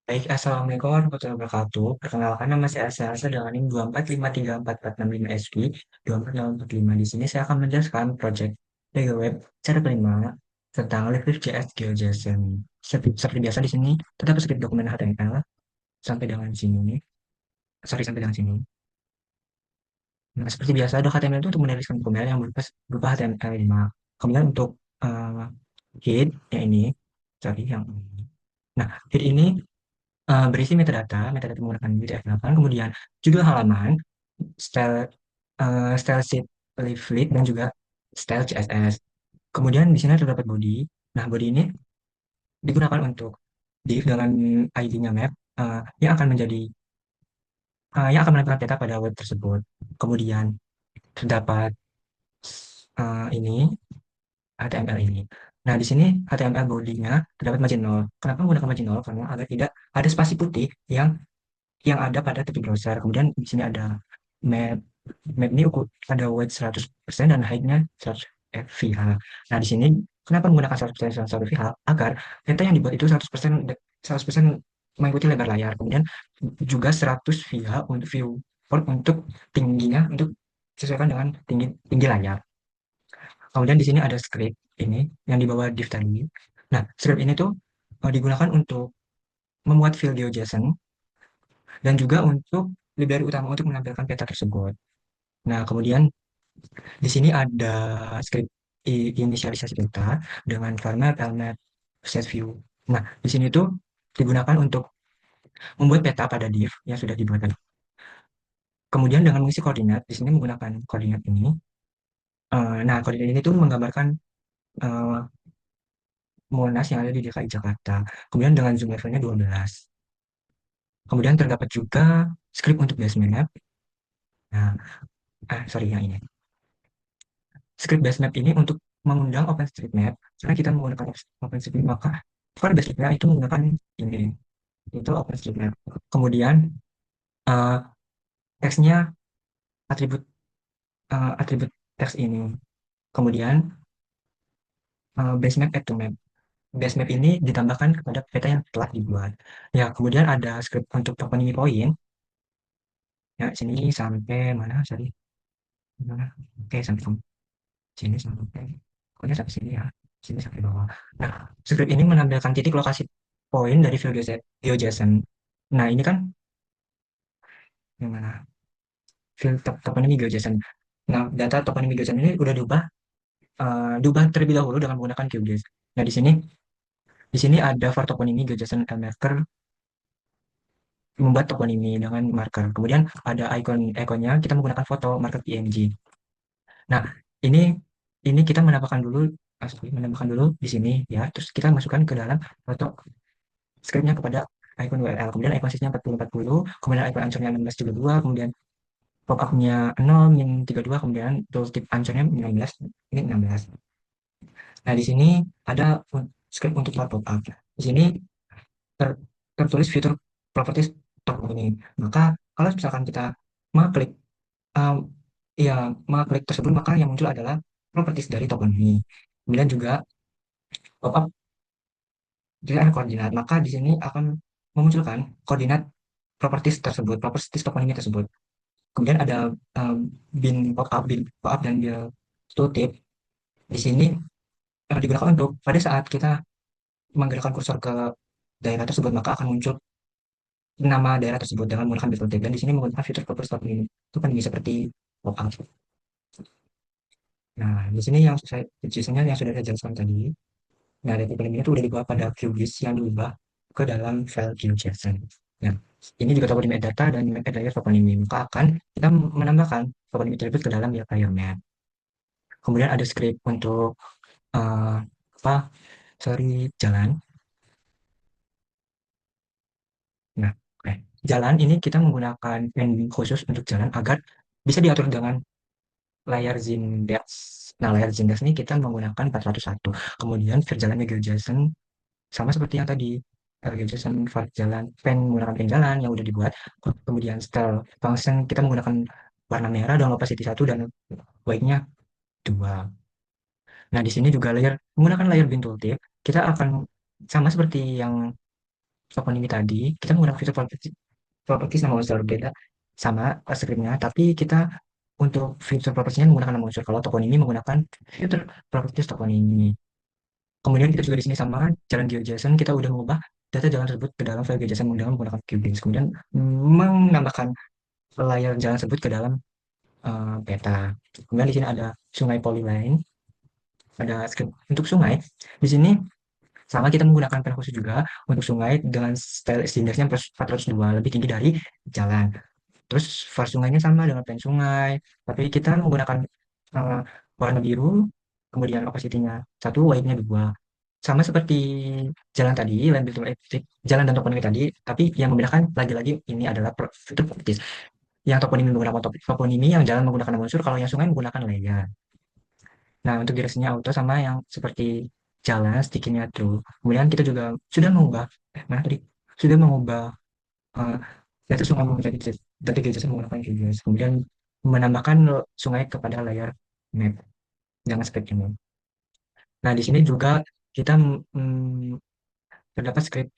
Baik, Assalamualaikum warahmatullahi wabarakatuh. Perkenalkan, nama saya Asa dengan NIM 2453445SP 24045. Di sini saya akan menjelaskan proyek Lego Web cara kelima tentang Liquid.js GeoJSON. Seperti biasa di sini, tetap script dokumen HTML sampai dengan sini. Sampai dengan sini. Nah, seperti biasa, doc HTML itu untuk menuliskan dokumen yang berupa HTML5. Kemudian untuk uh, head, yang ini, yang ini. Nah, head ini berisi metadata menggunakan UTF-8, kemudian judul halaman, style style sheet leaflet, dan juga style CSS. Kemudian di sini terdapat body. Nah, body ini digunakan untuk div dengan ID-nya map yang akan menempelkan data pada web tersebut. Kemudian terdapat ini HTML ini. Nah, di sini HTML body-nya terdapat margin 0. Kenapa menggunakan margin 0? Karena agar tidak ada spasi putih yang ada pada tepi browser. Kemudian di sini ada map. Map ini ada weight 100% dan height-nya 100 VH. Nah, di sini kenapa menggunakan 100% dan 100 VH? Agar data yang dibuat itu 100% mengikuti lebar layar. Kemudian juga 100 VH untuk viewport untuk tingginya untuk sesuaikan dengan tinggi layar. Kemudian di sini ada script ini yang di bawah div tadi. Nah, script ini tuh digunakan untuk membuat file GeoJSON dan juga untuk library utama untuk menampilkan peta tersebut. Nah, kemudian di sini ada script inisialisasi peta dengan format, element, set view. Nah, di sini tuh digunakan untuk membuat peta pada div yang sudah dibuat tadi. Kemudian dengan mengisi koordinat, di sini menggunakan koordinat ini. Nah, koordinat ini tuh menggambarkan uh, Monas yang ada di DKI Jakarta. Kemudian dengan zoom levelnya 12. Kemudian terdapat juga script untuk base map. Nah, sorry yang ini. Script base map ini untuk mengundang OpenStreetMap. Karena kita menggunakan OpenStreetMap, maka core base-nya itu menggunakan ini. Itu OpenStreetMap. Kemudian uh, teksnya atribut atribut teks ini. Kemudian base map add to map. Base map ini ditambahkan kepada peta yang telah dibuat. Ya, kemudian ada script untuk toponymy point. Ya, sini sampai mana? Sorry. Mana? Oke, sampai sini sampai pokoknya sampai sini ya. Sini sampai bawah. Nah, script ini menampilkan titik lokasi poin dari file GeoJSON. Nah, ini kan yang mana? File toponomi GeoJSON. Nah, data toponomi GeoJSON ini udah diubah terlebih dahulu dengan menggunakan QGIS. Nah, di sini ada for toponomi GeoJSON marker membuat toponimi dengan marker. Kemudian ada ikonnya kita menggunakan foto marker PNG. Nah, ini kita menambahkan dulu di sini ya. Terus kita masukkan ke dalam foto scriptnya kepada icon URL. Kemudian icon sysnya 4040, kemudian icon ancornya 1632, kemudian pop-up-nya 0, min 32, kemudian tooltip ancornya 16, ini 16. Nah, di sini ada script untuk pop-up. Di sini ter, tertulis fitur properties token ini. Maka kalau misalkan kita mengklik um, ya mengklik tersebut, maka yang muncul adalah properties dari token ini. Kemudian juga pop-up jika ada koordinat, maka di sini akan memunculkan koordinat properties token ini tersebut. Kemudian ada um, bin pop-up dan bin tooltip. Di sini digunakan untuk pada saat kita menggerakkan kursor ke daerah tersebut, maka akan muncul nama daerah tersebut dengan menggunakan bezel tag, dan di sini menggunakan fitur purpose token ini itu kan bisa seperti pop-up. Nah, di sini yang yang sudah saya jelaskan tadi. Nah, dari tipe ini itu udah dibawa pada QGIS yang diubah ke dalam file QJSON. Nah, ini juga toponim data dan map layer toponimi, maka akan kita menambahkan toponim attribute ke dalam layer map. Kemudian ada script untuk uh, apa sorry jalan. Nah, jalan ini kita menggunakan ending khusus untuk jalan agar bisa diatur dengan layar Zindex. Nah, layar Zindex ini kita menggunakan 401. Kemudian file jalannya GeoJSON sama seperti yang tadi. GeoJSON file jalan, menggunakan pen jalan yang udah dibuat. Kemudian style function kita menggunakan warna merah dan opacity 1 dan white-nya 2. Nah, di sini juga menggunakan layer bin tooltip, kita akan sama seperti yang toponimi tadi, kita menggunakan fitur properties nama unsur beda sama script-nya, tapi kita untuk fitur propertiesnya menggunakan nama unsur. Kalau toponimi menggunakan fitur properties toponimi. Kemudian kita juga di sini sama jalan GeoJSON, kita udah mengubah data jalan tersebut ke dalam file GeoJSON dengan menggunakan QGIS. Kemudian menambahkan layar jalan tersebut ke dalam peta. Kemudian di sini ada sungai polyline, ada script untuk sungai. Di sini sama kita menggunakan pen khusus juga untuk sungai dengan style indeksnya 402, lebih tinggi dari jalan. Terus var sungainya sama dengan pen sungai, tapi kita menggunakan uh, warna biru, kemudian opacity-nya 1, white-nya 2. Sama seperti jalan tadi, land build electric, jalan dan toponomi tadi, tapi yang membedakan lagi-lagi ini adalah fitur properties. Yang toponomi menggunakan toponimi, yang jalan menggunakan nama unsur, kalau yang sungai menggunakan layer. Nah, untuk direksinya auto sama yang seperti jalan, stickingnya true. Kemudian kita juga sudah mengubah, mana tadi? Sudah mengubah uh, data sungai menjadi data GIS menggunakan QGIS. Kemudian menambahkan sungai kepada layar map dengan spek ini. Nah, di sini juga kita terdapat script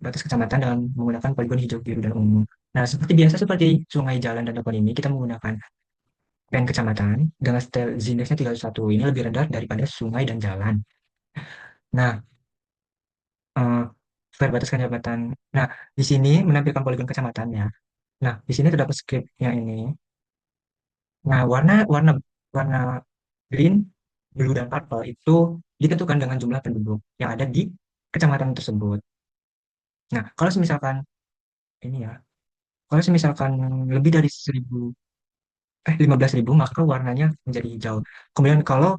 batas kecamatan dengan menggunakan poligon hijau, biru, dan ungu. Nah, seperti biasa, seperti sungai, jalan, dan toponim ini, kita menggunakan pen kecamatan dengan style z-indexnya 31. Ini lebih rendah daripada sungai dan jalan. Nah, eh, square batas kecamatan. Nah, di sini menampilkan poligon kecamatannya. Nah, di sini terdapat scriptnya ini. Nah, warna warna warna green, blue, dan purple itu ditentukan dengan jumlah penduduk yang ada di kecamatan tersebut. Nah, kalau misalkan ini ya, kalau misalkan lebih dari 15.000, maka warnanya menjadi hijau. Kemudian kalau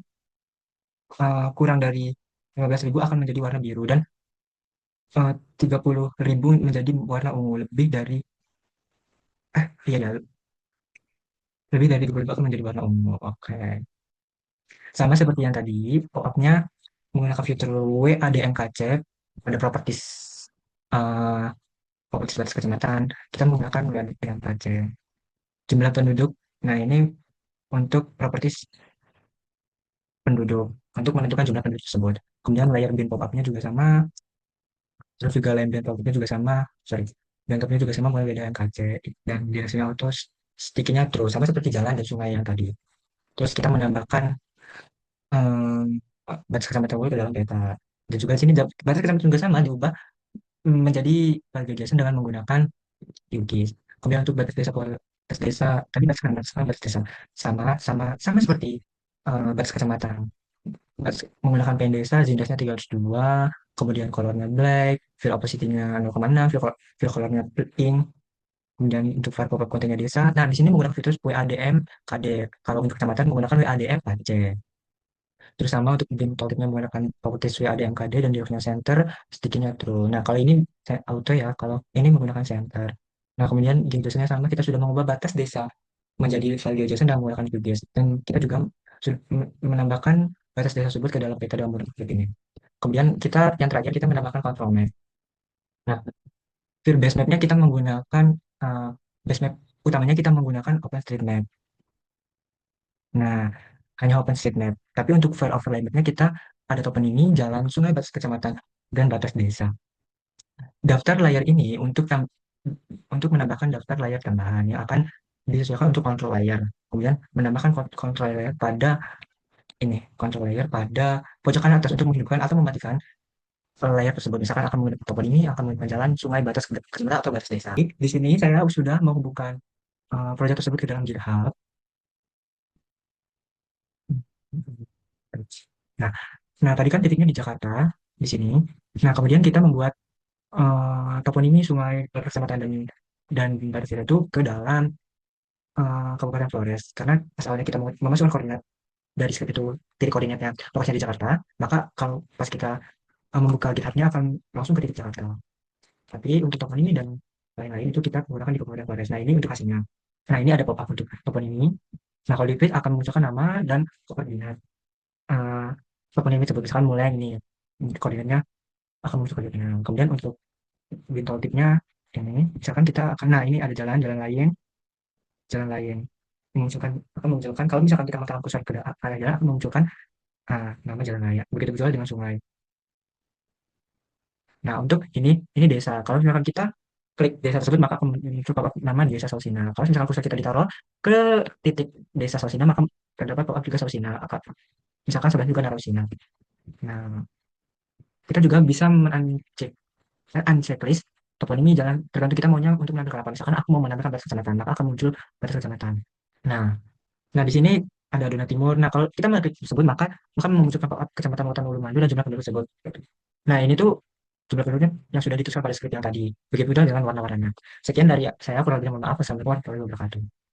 kurang dari 15.000 akan menjadi warna biru, dan 30.000 menjadi warna ungu. Iya ya, lebih dari 30.000 akan menjadi warna ungu. Oke. Sama seperti yang tadi, pop-up-nya menggunakan fitur WADMKC pada properties uh, properties batas kecamatan. Kita menggunakan WADMKC. Jumlah penduduk. Nah, ini untuk properties penduduk, untuk menentukan jumlah penduduk tersebut. Kemudian layar bin pop-up-nya juga sama, terus juga layar bin pop-up-nya juga sama, sorry, bin pop-up-nya juga sama, mulai beda MKC, dan direksinya auto, stick-nya terus, sama seperti jalan dan sungai yang tadi. Terus kita menambahkan um, batas kecamatan ke dalam peta. Dan juga di sini batas kecamatan juga sama, diubah menjadi JSON dengan menggunakan QGIS. Kemudian untuk batas desa, tadi batas kecamatan sama batas desa, sama seperti batas kecamatan. Menggunakan pen desa, Zindasnya 302, kemudian colornya black, fill opacity-nya 0,6, fill colornya pink, kemudian untuk file pop-up kontennya desa. Nah, di sini menggunakan fitur WADM KD. Kalau untuk kecamatan menggunakan WADM KC. Terus sama untuk bin tooltipnya menggunakan properties WADM KD dan direction center, stickingnya true. Nah, kalau ini auto ya, kalau ini menggunakan center. Nah, kemudian GeoJSON-nya sama, kita sudah mengubah batas desa menjadi file GeoJSON dan menggunakan QGIS. Dan kita juga sudah menambahkan batas desa tersebut ke dalam peta dalam menggunakan script ini. Kemudian yang terakhir kita menambahkan control map. Nah, field base map-nya kita menggunakan uh, base map utamanya kita menggunakan OpenStreetMap. Nah, hanya OpenStreetMap. Tapi untuk file overlay map-nya kita ada toponomi, jalan, sungai, batas kecamatan, dan batas desa. Daftar layar ini untuk menambahkan daftar layar tambahan yang akan disesuaikan untuk kontrol layar. Kemudian menambahkan kontrol layar pada kontrol layar pada pojokan atas untuk menghidupkan atau mematikan layar tersebut. Misalkan akan menggunakan toponomi, akan menggunakan jalan, sungai, batas kecamatan atau batas desa. Di sini saya sudah menghubungkan proyek tersebut ke dalam GitHub. Nah, nah tadi kan titiknya di Jakarta, di sini. Nah, kemudian kita membuat toponimi sungai, kecamatan, dan batas desa itu ke dalam Kabupaten Flores. Karena asalnya kita memasukkan koordinat dari script itu, titik koordinatnya lokasinya di Jakarta, maka kalau pas kita membuka GitHub-nya akan langsung ke titik Jakarta. Tapi untuk toponimi dan lain-lain itu kita menggunakan di Kabupaten Flores. Nah, ini untuk hasilnya. Nah, ini ada pop-up untuk toponimi. Nah, kalau di page akan memunculkan nama dan koordinat uh, toponimi tersebut. Misalkan mulai ini, koordinatnya akan muncul koordinatnya. Kemudian untuk bintol tipnya ini, misalkan kita akan, nah ini ada jalan lain akan memunculkan kalau misalkan kita menggunakan kursor ke area jalan akan memunculkan nama jalan raya. Begitu juga dengan sungai. Nah, untuk ini desa. Kalau misalkan kita klik desa tersebut, maka akan muncul pop-up nama Desa Sausina. Kalau misalkan kursor kita ditaruh ke titik Desa Sausina, maka terdapat pop-up juga Sausina. Misalkan sebelah juga Narosina. Nah, kita juga bisa unchecklist toponimi jalan tergantung kita maunya untuk menambahkan apa. Misalkan aku mau menambahkan batas kecamatan, maka akan muncul batas kecamatan. Nah, nah di sini ada Dona Timur. Nah, kalau kita mengklik tersebut, maka akan memunculkan pop-up kecamatan Lautan Ulu Maju dan jumlah penduduk tersebut. Nah, ini tuh jumlah penduduknya yang sudah dituliskan pada skrip yang tadi. Begitu juga dengan warna-warnanya. Sekian dari saya, kurang lebih mohon maaf. Wassalamualaikum warahmatullahi wabarakatuh.